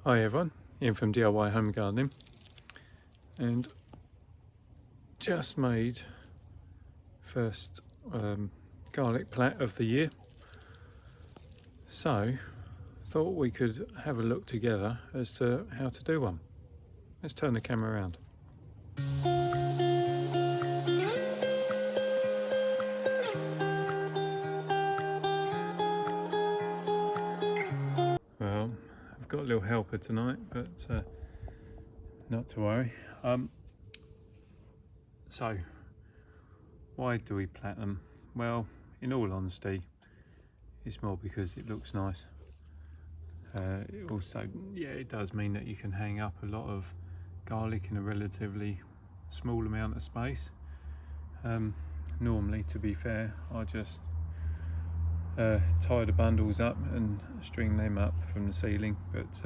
Hi everyone, Ian from DIY Home Gardening, and just made first garlic plait of the year. So thought we could have a look together as to how to do one. Let's turn the camera around. Well, I've got a little helper tonight, but not to worry. So why do we plait them? Well, in all honesty, it's more because it looks nice. It also, it does mean that you can hang up a lot of garlic in a relatively small amount of space. Normally, to be fair, I just tie the bundles up and string them up from the ceiling, but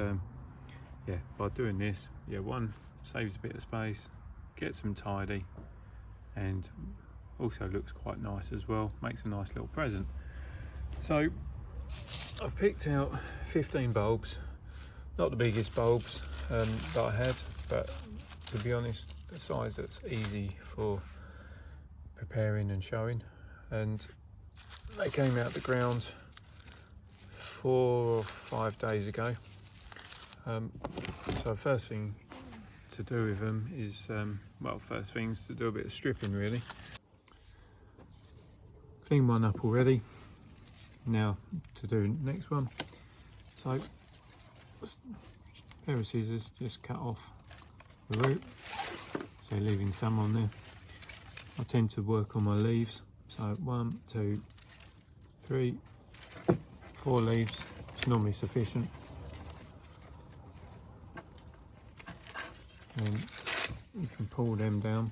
by doing this, one, saves a bit of space, gets them tidy, and also looks quite nice as well, makes a nice little present. So I've picked out 15 bulbs, not the biggest bulbs that I had, but to be honest, the size that's easy for preparing and showing. And they came out the ground 4 or 5 days ago. So first thing to do with them is, first things to do a bit of stripping really. Clean one up already. Now to do next one. So a pair of scissors, just cut off the root, so leaving some on there. I tend to work on my leaves, so 1, 2, 3, 4 leaves, it's normally sufficient. And you can pull them down.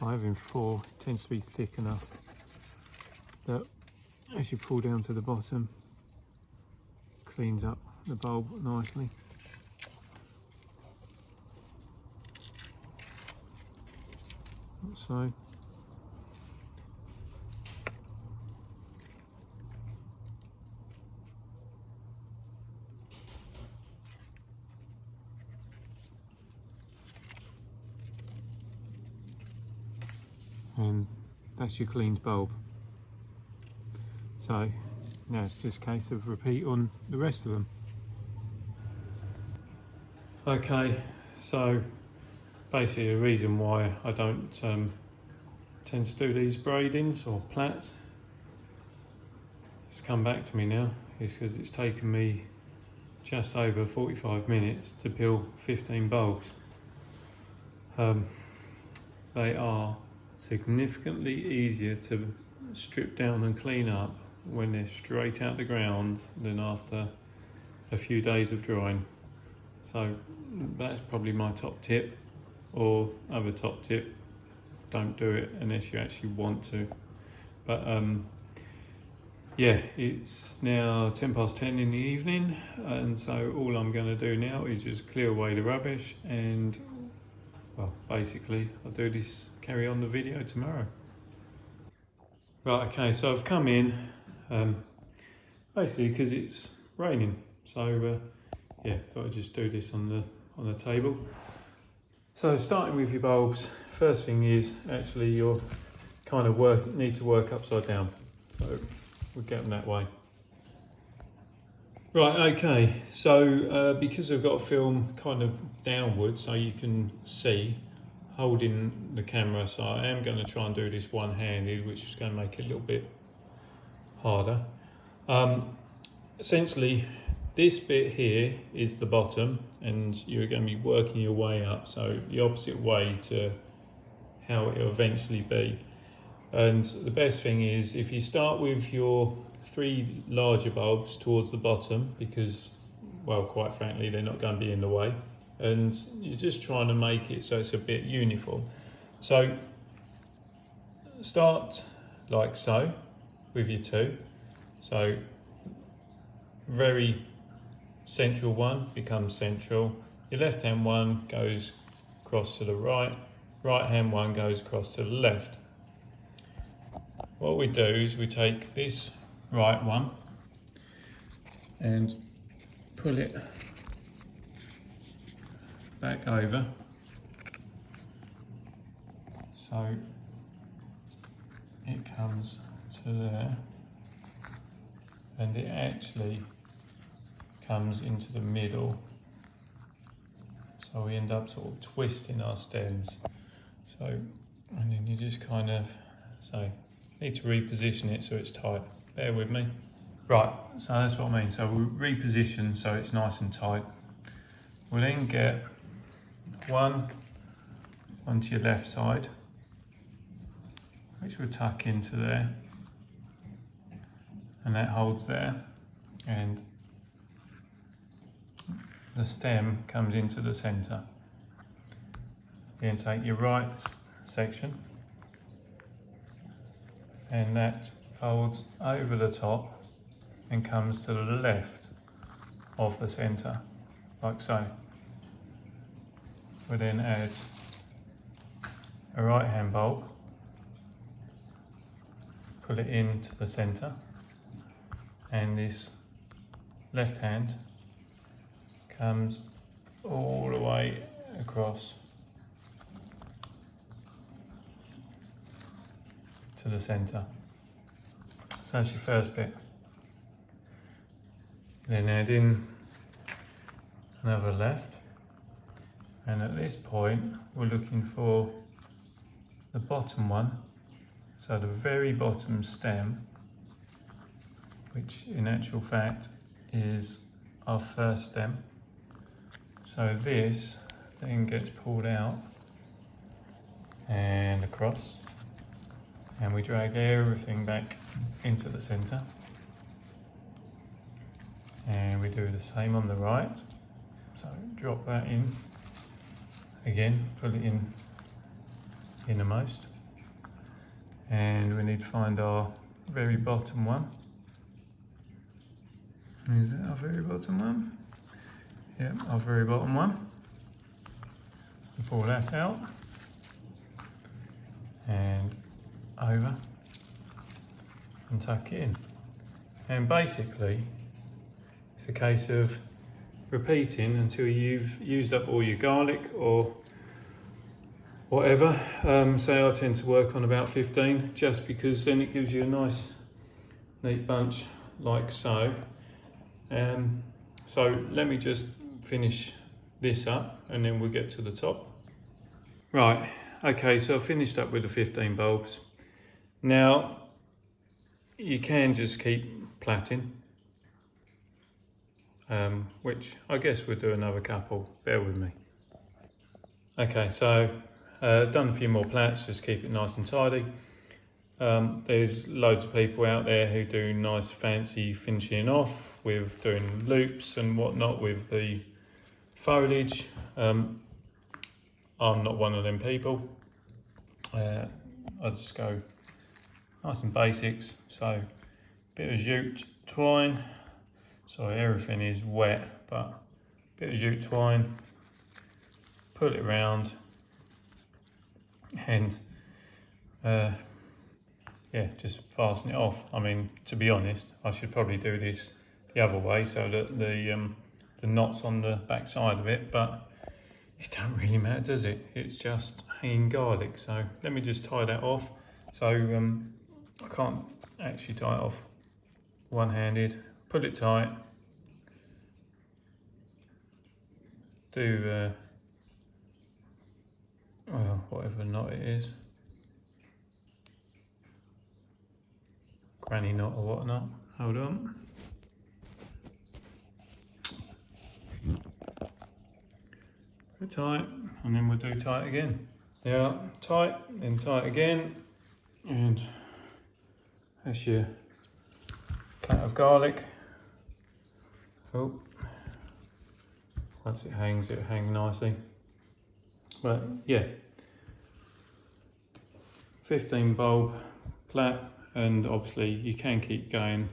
By having 4, it tends to be thick enough that as you pull down to the bottom, cleans up the bulb nicely. Like so. And that's your cleaned bulb. So now it's just a case of repeat on the rest of them. Okay, so basically the reason why I don't tend to do these braidings or plaits, it's come back to me now, is because it's taken me just over 45 minutes to peel 15 bulbs. They are significantly easier to strip down and clean up when they're straight out the ground than after a few days of drying. So that's probably my top tip, or other top tip, don't do it unless you actually want to. But it's now 10:10 in the evening, and so all I'm going to do now is just clear away the rubbish, and basically I'll do this, carry on the video tomorrow. Right, okay, so I've come in basically because it's raining, so thought I'd just do this on the table. So starting with your bulbs, first thing is actually you'll kind of need to work upside down, so we'll get them that way. Right, okay, so because I've got a film kind of downwards so you can see, holding the camera, so I am going to try and do this one-handed, which is going to make it a little bit harder. Essentially, this bit here is the bottom, and you're going to be working your way up, so the opposite way to how it will eventually be. And the best thing is if you start with your 3 larger bulbs towards the bottom, because, well, quite frankly, they're not going to be in the way, and you're just trying to make it so it's a bit uniform. So start like so with your 2. So very central one becomes central, your left hand one goes across to the right, right hand one goes across to the left. what we do is we take this right one and pull it back over, so it comes to there, and it actually comes into the middle, so we end up sort of twisting our stems. So, and then you just kind of, so need to reposition it so it's tight. Bear with me. Right, so that's what I mean. So we reposition so it's nice and tight. We'll then get one onto your left side, which we'll tuck into there, and that holds there, and the stem comes into the centre. Then take your right section, and that folds over the top and comes to the left of the centre, like so. We'll then add a right hand bolt, pull it into the centre, and this left hand comes all the way across to the centre. So that's your first bit. Then add in another left, and at this point we're looking for the bottom one, so the very bottom stem, which in actual fact is our first stem. So this then gets pulled out and across, and we drag everything back into the centre, and we do the same on the right. So drop that in again, pull it in innermost, and we need to find our very bottom one. Is it our very bottom one? Yeah, our very bottom one. Pull that out and over and tuck it in. And basically it's a case of repeating until you've used up all your garlic or whatever. Say I tend to work on about 15, just because then it gives you a nice neat bunch like so. So let me just finish this up and then we'll get to the top. Right, okay, so I've finished up with the 15 bulbs. Now you can just keep plaiting, which I guess we'll do another couple, bear with me. Okay, so done a few more plaits, just keep it nice and tidy. There's loads of people out there who do nice fancy finishing off with doing loops and whatnot with the foliage. I'm not one of them people. I just go nice and basics. So bit of jute twine. Sorry, everything is wet, but bit of jute twine. Pull it around, and yeah, just fasten it off. I mean, to be honest, I should probably do this the other way so that the knot's on the back side of it, but it don't really matter, does it? It's just hanging garlic. So let me just tie that off. So I can't actually tie it off one-handed. Put it tight. Do well, whatever knot it is. Granny knot or whatnot. Hold on. Put tight, and then we'll do tight again. Yeah, tight, then tight again, and that's your cut of garlic. Oh, once it hangs, it'll hang nicely. But yeah, 15 bulb plait, and obviously you can keep going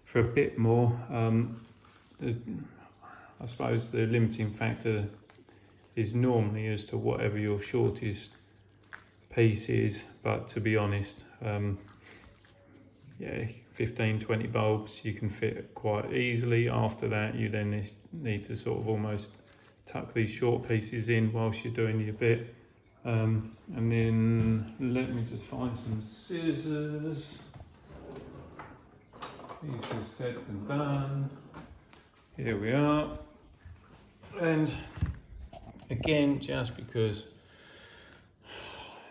for a bit more. I suppose the limiting factor is normally as to whatever your shortest piece is, but to be honest, yeah, 15-20 bulbs you can fit quite easily. After that, you then need to sort of almost tuck these short pieces in whilst you're doing your bit. And then let me just find some scissors. This is said and done. Here we are. And again, just because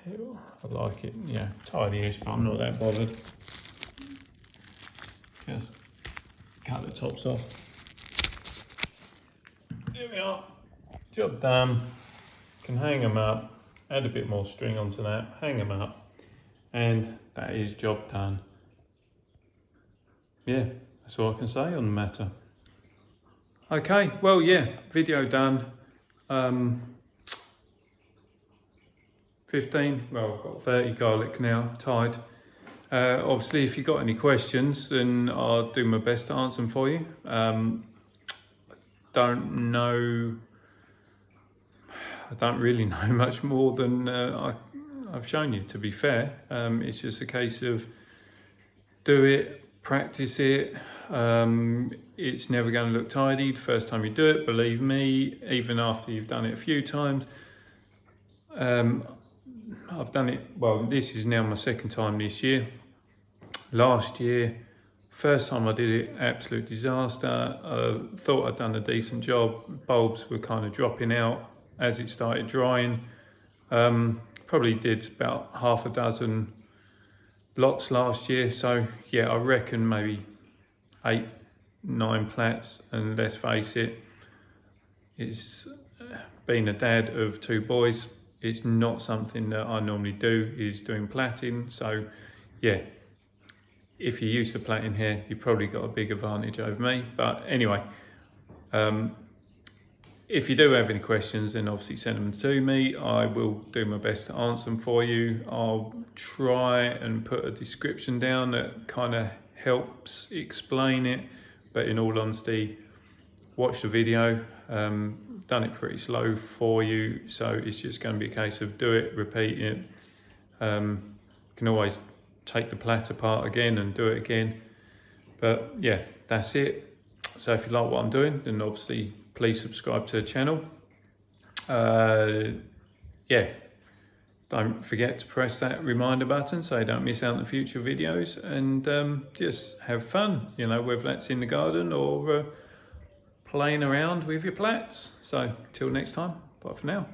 I like it, yeah, tidy-ish, but I'm not that bothered. Just cut the tops off. There we are. Job done. Can hang them up. Add a bit more string onto that. Hang them up, and that is job done. Yeah, that's all I can say on the matter. Okay, well, yeah, video done. 15, well, I've got 30 garlic now tied. Obviously, if you've got any questions, then I'll do my best to answer them for you. I don't really know much more than I've shown you, to be fair. It's just a case of do it, practice it. It's never going to look tidy the first time you do it, believe me, even after you've done it a few times. I've done it, well, this is now my second time this year. Last year, first time I did it, absolute disaster. Thought I'd done a decent job. Bulbs were kind of dropping out as it started drying. Probably did about half a dozen lots last year. So yeah, I reckon maybe 8, 9 plats. And let's face it, it's being a dad of 2 boys, it's not something that I normally do, is doing plaiting. So yeah, if you're used to plaiting hair, you've probably got a big advantage over me. But anyway, if you do have any questions, then obviously send them to me. I will do my best to answer them for you. I'll try and put a description down that kind of helps explain it. But in all honesty, watch the video. Done it pretty slow for you, so it's just going to be a case of do it, repeat it. You can always take the plait apart again and do it again. But yeah, that's it. So if you like what I'm doing, then obviously please subscribe to the channel. Yeah, don't forget to press that reminder button so you don't miss out on the future videos, and just have fun, you know, whether that's in the garden or playing around with your plaits. So till next time, bye for now.